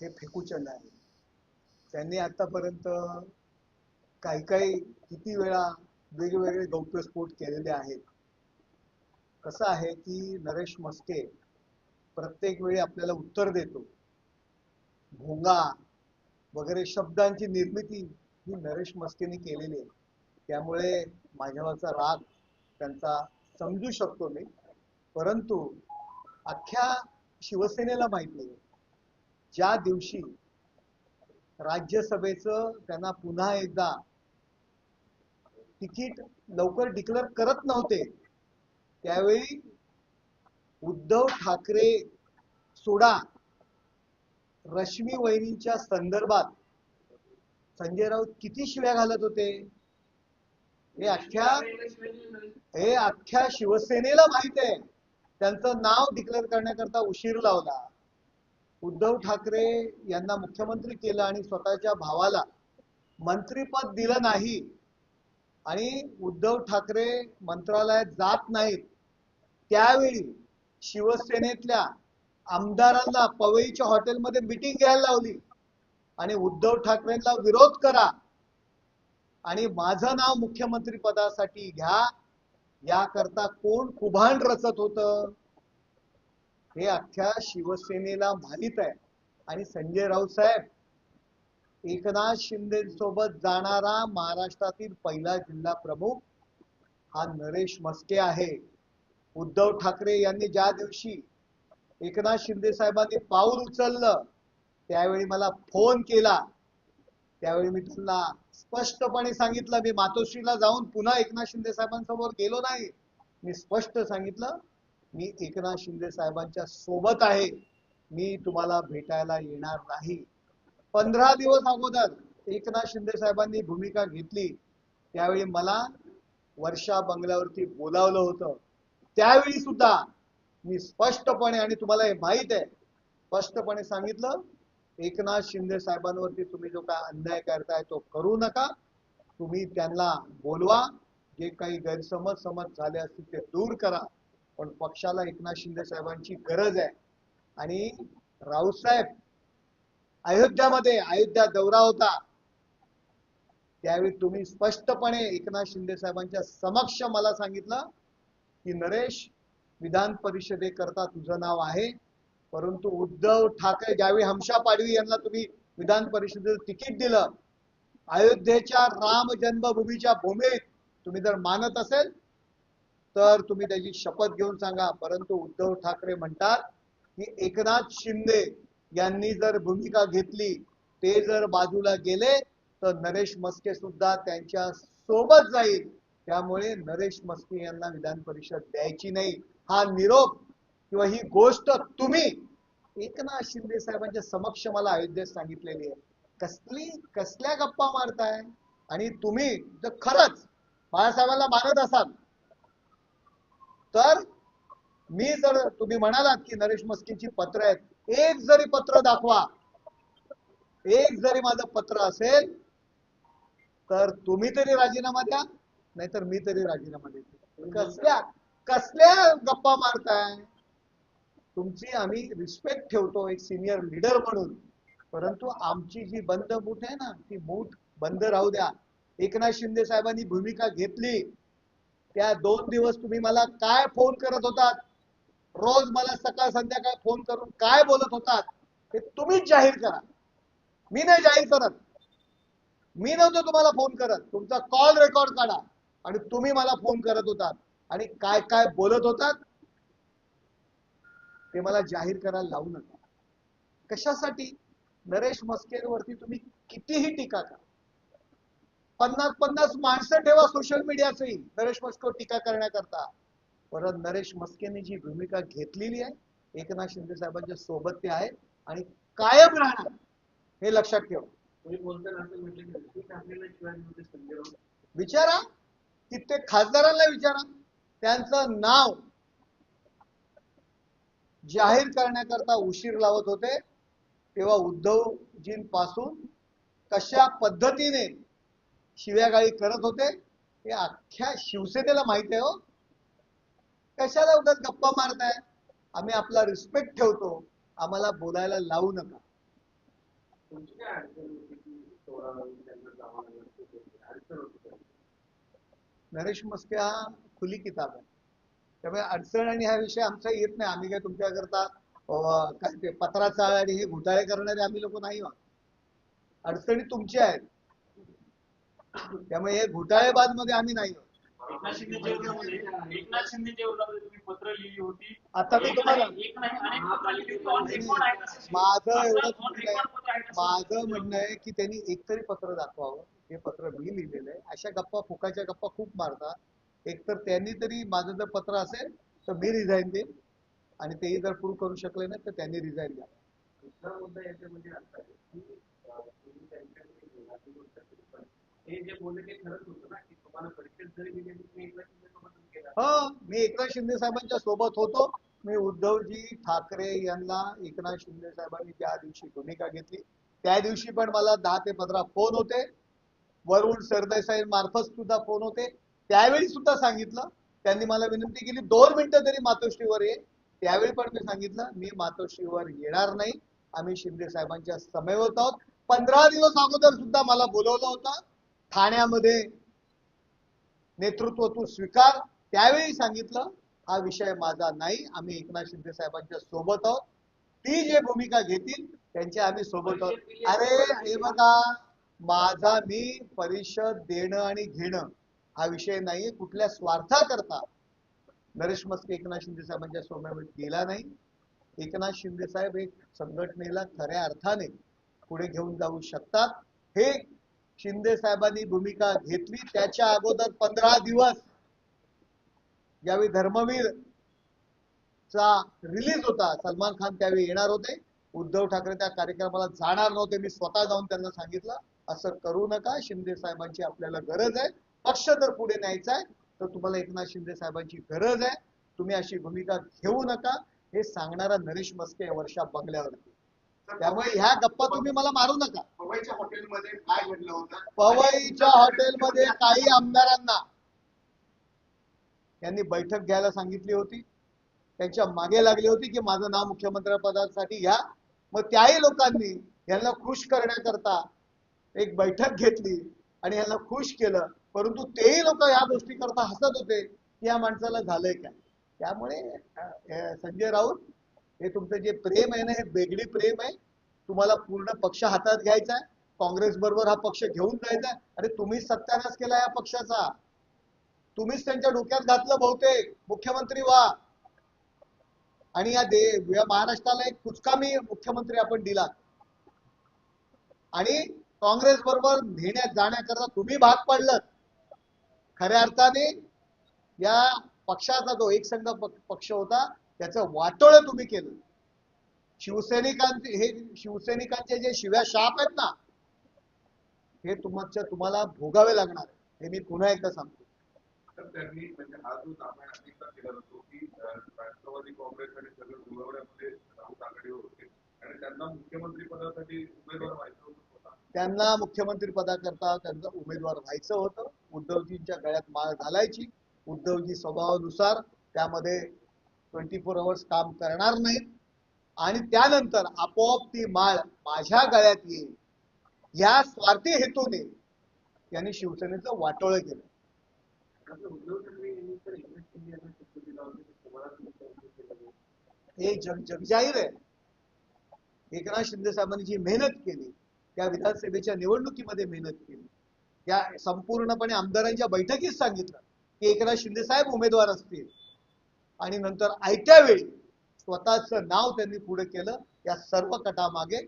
हे फेकूचंद आहे. त्यांनी आतापर्यंत काही किती वेळा वेगवेगळे गौप्यस्फोट केलेले आहेत. कसं आहे की नरेश मस्के प्रत्येक वेळी आपल्याला उत्तर देतो. भोंगा वगैरे शब्दांची निर्मिती ही नरेश मस्केने केलेली आहे. त्यामुळे माझ्यावरचा राग त्यांचा समजू शकतो मी. परंतु अख्ख्या शिवसेनेला माहिती आहे, ज्या दिवशी राज्यसभेचं त्यांना पुन्हा एकदा तिकीट लवकर डिक्लेअर करत नव्हते, त्यावेळी उद्धव ठाकरे सोडा रश्मी वहिनींच्या संदर्भात संजय राऊत किती शिव्या घालत होते हे अख्ख्या शिवसेनेला माहित आहे. त्यांचं नाव डिक्लेअर करण्याकरता उशीर लावला. उद्धव ठाकरे यांना मुख्यमंत्री केलं आणि स्वतःच्या भावाला मंत्रीपद दिलं नाही आणि उद्धव ठाकरे मंत्रालयात जात नाहीत. त्यावेळी शिवसेनेतल्या आमदारांना पवईच्या हॉटेलमध्ये मीटिंग घ्यायला लावली आणि उद्धव ठाकरेंना विरोध करा आणि माझं नाव मुख्यमंत्री पदासाठी घ्या याकरता कोण कुभांड रचत होतं हे अख्ख्या शिवसेनेला माहित आहे. आणि संजय राऊत साहेब एकनाथ शिंदे सोबत जाणारा महाराष्ट्रातील पहिला जिल्हा प्रमुख हा नरेश मस्के आहे. उद्धव ठाकरे यांनी ज्या दिवशी एकनाथ शिंदे साहेबांनी पाऊल उचललं त्यावेळी मला फोन केला. त्यावेळी मी त्यांना स्पष्टपणे सांगितलं, मी मातोश्रीला जाऊन पुन्हा एकनाथ शिंदे साहेबांसमोर गेलो नाही. मी स्पष्ट सांगितलं, मी एकनाथ शिंदे साहेबांच्या सोबत आहे, मी तुम्हाला भेटायला येणार नाही. 15 दिवस अगोदर एकनाथ शिंदे साहेबांनी भूमिका घेतली. त्यावेळी मला वर्षा बंगल्यावरती बोलावलं होतं. त्यावेळी सुद्धा मी स्पष्टपणे, आणि तुम्हाला हे माहित आहे, स्पष्टपणे सांगितलं, एकनाथ शिंदे साहेबांवरती तुम्ही जो काय अन्याय करताय तो करू नका. तुम्ही त्यांना बोलवा, जे काही गैरसमज झाले असतील ते दूर करा, पण पक्षाला एकनाथ शिंदे साहेबांची गरज आहे. आणि राऊतसाहेब अयोध्या दौरा होता, त्यावेळी तुम्ही स्पष्टपणे एकनाथ शिंदे साहेबांच्या समक्ष मला सांगितलं की नरेश, विधान परिषदेकरता तुझं नाव आहे, परंतु उद्धव ठाकरे ज्यावेळी हमशा पाडवी यांना तुम्ही विधान परिषदेचं तिकीट दिलं, अयोध्येच्या राम जन्मभूमीच्या भूमीत तुम्ही जर मानत असेल तर तुम्ही त्याची शपथ घेऊन सांगा. परंतु उद्धव ठाकरे म्हणतात की एकनाथ शिंदे यांनी जर भूमिका घेतली, ते जर बाजूला गेले तर नरेश मस्के सुद्धा त्यांच्या सोबत जाईल. त्यामुळे नरेश मस्के यांना विधान परिषद द्यायची नाही. हा निरोप किंवा ही गोष्ट तुम्ही एकनाथ शिंदे साहेबांच्या समक्ष मला अयोध्येत सांगितलेली आहे. कसल्या गप्पा मारताय? आणि तुम्ही जर खरंच बाळासाहेबांना मानत असाल तर मी जर तुम्ही म्हणालात की नरेश मस्केंची पत्र आहेत, एक जरी पत्र दाखवा, एक जरी माझं पत्र असेल तर तुम्ही तरी राजीनामा द्या, नाहीतर मी तरी राजीनामा देतो. कसल्या गप्पा मारताय? तुमची आम्ही रिस्पेक्ट ठेवतो एक सिनियर लीडर म्हणून, परंतु आमची जी बंद मूठ आहे ना, ती मूठ बंद राहू द्या. एकनाथ शिंदे साहेबांनी भूमिका घेतली त्या 2 दिवस तुम्ही मला काय फोन करत होतात, रोज मला सकाळ संध्याकाळ फोन करून काय बोलत होतात हे तुम्हीच जाहीर करा. मी नाही जाहीर करत. मी नव्हतो तुम्हाला फोन करत. तुमचा कॉल रेकॉर्ड काढा आणि तुम्ही मला फोन करत होतात आणि काय काय बोलत होतात ते मला जाहीर करायला लावू नका. कशासाठी? नरेश मस्केवरती तुम्ही कितीही टीका करा, 50 माणसं ठेवा सोशल मीडियाचंही नरेश मस्केवर टीका करण्याकरता, परत नरेश मस्केने जी भूमिका घेतलेली आहे एकनाथ शिंदे साहेबांच्या सोबत ते आहे आणि कायम राहणार, हे लक्षात ठेवा. विचारा, कित्येक खासदारांना विचारा, त्यांचं नाव जाहीर करण्याकरता उशीर लावत होते तेव्हा उद्धवजींपासून कशा पद्धतीने शिव्यागाळी करत होते हे अख्ख्या शिवसेनेला माहिती आहे. हो, कशाला उगाच गप्पा मारताय? आम्ही आपला रिस्पेक्ट ठेवतो, आम्हाला बोलायला लावू नका. तुमची काय अडचण होती की त्यांना जावं अडचण होती? नरेश मस्के हा खुली किताब आहे, त्यामुळे अडचण आणि हा विषय आमचा येत नाही. आम्ही काय तुमच्याकरता काय ते पत्राचा आणि हे घोटाळे करणारे आम्ही लोक नाही आहोत. अडचणी तुमच्या आहेत, त्यामुळे हे घोटाळेबाज मध्ये आम्ही नाही आहोत. एकनाथ शिंदेच्या विरोधामध्ये तुम्ही पत्र लिहिली होती. आता मी तुम्हाला माझं म्हणणं आहे की त्यांनी एकतरी पत्र दाखवावं. हे पत्र मी लिहिलेलं आहे. अशा गप्पा फुकाच्या गप्पा खूप मारतात. एकतर त्यांनी तरी माझं जर पत्र असेल तर मी रिझाईन देईन, आणि तेही जर प्रूव्ह करू शकले नाही तर त्यांनी रिझाईन द्या. दुसरा मुद्दा याच्यामध्ये असा आहे की तुम्ही त्यांच्याकडे हे जे बोलले ते खरंच होतं ना, की तुम्हाला परीक्षेत जरी दिली तुम्ही एकनाथ शिंदे सोबत केला. हो, मी एकनाथ शिंदे साहेबांच्या सोबत होतो. मी उद्धवजी ठाकरे यांना एकनाथ शिंदे साहेबांनी ज्या दिवशी भूमिका घेतली त्या दिवशी पण मला 10 ते 15 फोन होते. वरुण सरदेसाई मार्फत सुद्धा फोन होते. त्यावेळी सुद्धा सांगितलं, त्यांनी मला विनंती केली 2 मिनिटं तरी मातोश्रीवर ये. त्यावेळी पण मी सांगितलं मी मातोश्रीवर येणार नाही. आम्ही शिंदे साहेबांच्या समवेत आहोत. 15 दिवस अगोदर सुद्धा मला बोलवलं होतं ठाण्यामध्ये, नेतृत्व तू स्वीकार. त्यावेळी सांगितलं हा विषय माझा नाही, आम्ही एकनाथ शिंदे साहेबांच्या सोबत आहोत. ती जे भूमिका घेतील त्यांच्या आम्ही सोबत आहोत. अरे हे बघा, माझा मी परिषद देणं आणि घेणं हा विषय नाही. कुठल्या स्वार्थाकरता नरेश मस्के एकनाथ शिंदे साहेबांच्या सोबत गेला नाही. एकनाथ शिंदे साहेब एक संघटनेला खऱ्या अर्थाने पुढे घेऊन जाऊ शकतात. हे शिंदे साहेबांनी भूमिका घेतली त्याच्या अगोदर 15 दिवस ज्यावेळी धर्मवीर चा रिलीज होता, सलमान खान त्यावेळी येणार होते. उद्धव ठाकरे त्या कार्यक्रमाला जाणार नव्हते. मी स्वतः जाऊन त्यांना सांगितलं असं करू नका, शिंदे साहेबांची आपल्याला गरज आहे. पक्ष जर पुढे न्यायचा आहे तर तुम्हाला एकनाथ शिंदे साहेबांची गरज आहे. तुम्ही अशी भूमिका घेऊ नका. हे सांगणारा नरेश मस्के या वर्षा बंगल्यावरती. त्यामुळे ह्या गप्पा तुम्ही मला मारू नका. पवईच्या हॉटेलमध्ये काय घडलं होतं? पवईच्या हॉटेलमध्ये काही आमदारांना यांनी बैठक घ्यायला सांगितली होती. त्यांच्या मागे लागली होती की माझं नाव मुख्यमंत्री पदासाठी घ्या. मग त्याही लोकांनी यांना खुश करण्याकरता एक बैठक घेतली आणि यांना खुश केलं. परंतु तेही लोक या गोष्टी करता हसत होते की या माणसाला झालंय काय. त्यामुळे संजय राऊत, हे तुमचं जे प्रेम आहे ना, हे बेगडी प्रेम आहे. तुम्हाला पूर्ण पक्ष हातात घ्यायचा आहे, काँग्रेस बरोबर हा पक्ष घेऊन जायचा आहे. अरे तुम्हीच सत्यानाश केला या पक्षाचा, तुम्हीच त्यांच्या डोक्यात घातलं बहुतेक मुख्यमंत्री व्हा, आणि या महाराष्ट्राला एक कुचकामी मुख्यमंत्री आपण दिला आणि काँग्रेस बरोबर नेण्यात जाण्याकरता तुम्ही भाग पडलं. खऱ्या अर्थाने या पक्षाचा जो एकसंघ पक्ष होता त्याचं वाटोळं तुम्ही केलं. शिवसैनिकांचे जे शिव्या शाप आहेत ना, हे तुम्हाला भोगावे लागणार आहे. हे मी पुन्हा एकदा सांगतो. त्यांनी म्हणजे हा जो दावा अनेकदा केला जातो की राष्ट्रवादी काँग्रेस आणि सगळं जुळवण्यामध्ये राहुल आघाडीवर होते आणि त्यांना मुख्यमंत्री पदासाठी उमेदवार व्हायचं होतं. त्यांना मुख्यमंत्री पदाकरता त्यांचा उमेदवार व्हायचं होतं. उद्धवजींच्या गळ्यात माळ घालायची. उद्धवजी स्वभावानुसार त्यामध्ये 24 आवर्स काम करणार नाहीत आणि त्यानंतर आपोआप ती माळ माझ्या गळ्यात येईल या स्वार्थी हेतूने यांनी शिवसेनेचं वाटोळं केलं. उद्धव ठाकरे यांनी तर एकनाथ शिंदे यांना शब्द दिला होता की तुम्हाला हे जगजाहीर आहे. एकनाथ शिंदे साहेबांनी जी मेहनत केली, त्या विधानसभेच्या निवडणुकीमध्ये मेहनत केली, या संपूर्णपणे आमदारांच्या बैठकीत सांगितलं की एकनाथ शिंदे साहेब उमेदवार असतील आणि नंतर आयत्या वेळी स्वतःचं नाव त्यांनी पुढे केलं. या सर्व कटामागे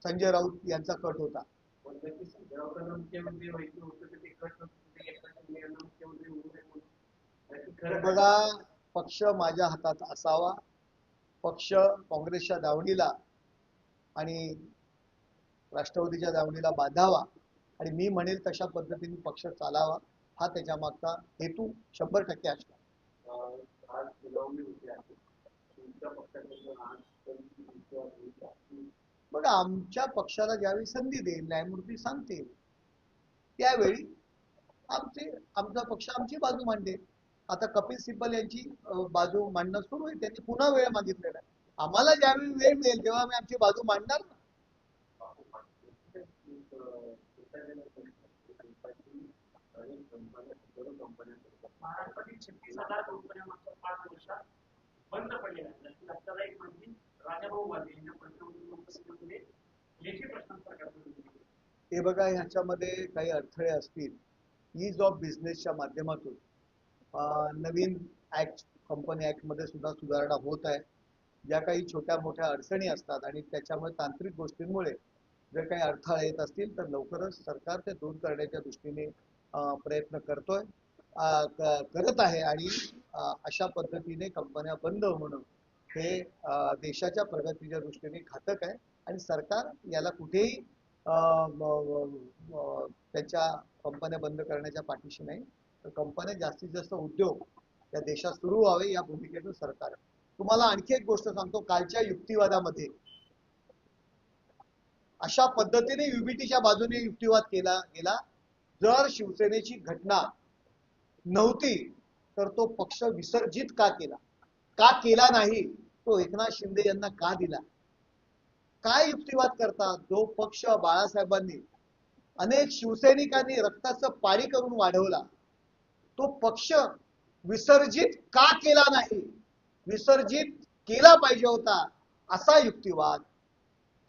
संजय राऊत यांचा कट होता. मुख्यमंत्री व्हायचं होतं ते कट बघा, पक्ष माझ्या हातात असावा, पक्ष काँग्रेसच्या दावणीला आणि राष्ट्रवादीच्या दावणीला बांधावा आणि मी म्हणेल तशा पद्धतीने पक्ष चालावा, हा त्याच्या मागचा हेतू 100% असतो. बघा, आमच्या पक्षाला ज्यावेळी संधी देईल, न्यायमूर्ती सांगतील त्यावेळी आमचा पक्ष आमची बाजू मांडेल. आता कपिल सिब्बल यांची बाजू मांडणं सुरू आहे. त्यांनी पुन्हा वेळ मागितलेला आहे. आम्हाला ज्यावेळी वेळ मिळेल तेव्हा आम्ही आमची बाजू मांडणार ना. महाराष्ट्रातील 36,000 कंपन्या मागच्या 5 वर्षात बंद पडलेल्या आहेत. त्यातील अठ्ठावीस मंत्री राजाभाऊ बाजे यांच्या पंतप्रधानांमध्ये लेखी प्रश्नांतर करण्यात. हे बघा, ह्याच्यामध्ये काही अडथळे असतील. ईज ऑफ बिझनेसच्या माध्यमातून नवीन ऍक्ट, कंपनी ऍक्ट मध्ये सुद्धा सुधारणा होत आहे. ज्या काही छोट्या मोठ्या अडचणी असतात आणि त्याच्यामुळे तांत्रिक गोष्टींमुळे जर काही अडथळे येत असतील तर लवकरच सरकार ते दूर करण्याच्या दृष्टीने प्रयत्न करत आहे. आणि अशा पद्धतीने कंपन्या बंद होणं हे देशाच्या प्रगतीच्या दृष्टीने घातक आहे आणि सरकार याला कुठेही त्याच्या कंपन्या बंद करण्याच्या पाठीशी नाही. तर कंपन्या जास्तीत जास्त उद्योग या देशात सुरू व्हावे या भूमिकेतून सरकार आहे. तुम्हाला आणखी एक गोष्ट सांगतो. कालच्या युक्तिवादामध्ये अशा पद्धतीने युबीटीच्या बाजूने युक्तिवाद केला गेला, जर शिवसेनेची घटना नव्हती तर तो पक्ष विसर्जित का केला नाही, तो एकनाथ शिंदे यांना का दिला? काय युक्तिवाद करतात? जो पक्ष बाळासाहेबांनी अनेक शिवसैनिकांनी रक्ताचं पाणी करून वाढवला, तो पक्ष विसर्जित का केला नाही? विसर्जित केला पाहिजे होता असा युक्तिवाद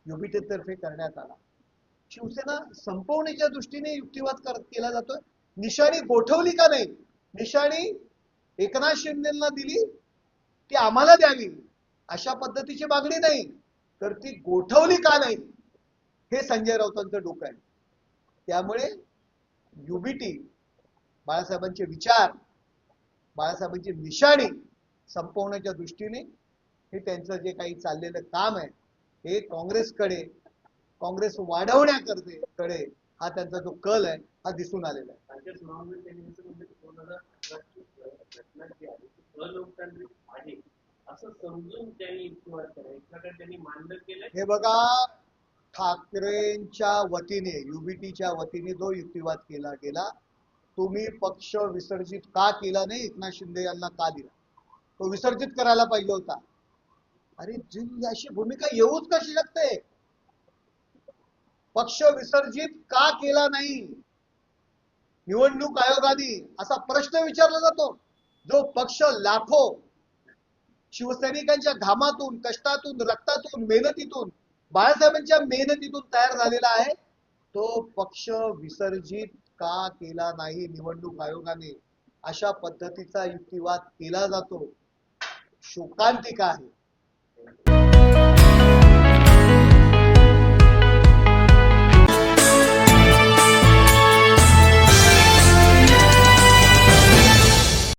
युबीटी तर्फे करण्यात आला. शिवसेना संपवण्याच्या दृष्टीने युक्तिवाद केला जातोय. निशाणी गोठवली का नाही? निशाणी एकनाथ शिंदेना दिली की आम्हाला द्यावी अशा पद्धतीची मागणी नाही, तर ती गोठवली का नाही हे संजय राऊतांचं डोकं आहे. त्यामुळे युबीटी, बाळासाहेबांचे विचार, बाळासाहेबांची निशाणी संपवण्याच्या दृष्टीने हे त्यांचं जे काही चाललेलं काम आहे हे काँग्रेस वाढवण्याकडे हा त्यांचा जो कल आहे हा दिसून आलेला आहे. त्यांच्या सुनावणीत त्यांनी असं म्हटलं की 2018 घटना जी आहे ती अलोकतांत्रिक आहे असं समजून त्यांनी युक्तिवाद केला. एक प्रकारे त्यांनी मान्य केलं. हे बघा, ठाकरेंच्या वतीने, युबीटीच्या वतीने जो युक्तिवाद केला गेला, तुम्ही पक्ष विसर्जित का केला नाही, एकनाथ शिंदे यांना का दिला? तो विसर्जित करायला पाहिजे होता. अरे जी अशी भूमिका येऊच कशी शकते? पक्ष विसर्जित का केला नाही निवडणूक आयोगाने असा प्रश्न विचारला जातो. जो पक्ष लाखो शिवसैनिकांच्या घामातून, कष्टातून, रक्तातून, मेहनतीतून, बाळासाहेबांच्या मेहनतीतून तयार झालेला आहे, तो पक्ष विसर्जित का केला नाही निवडणूक आयोगाने? अशा पद्धतीचा युक्तिवाद केला जातो. शोकांतिका आहे.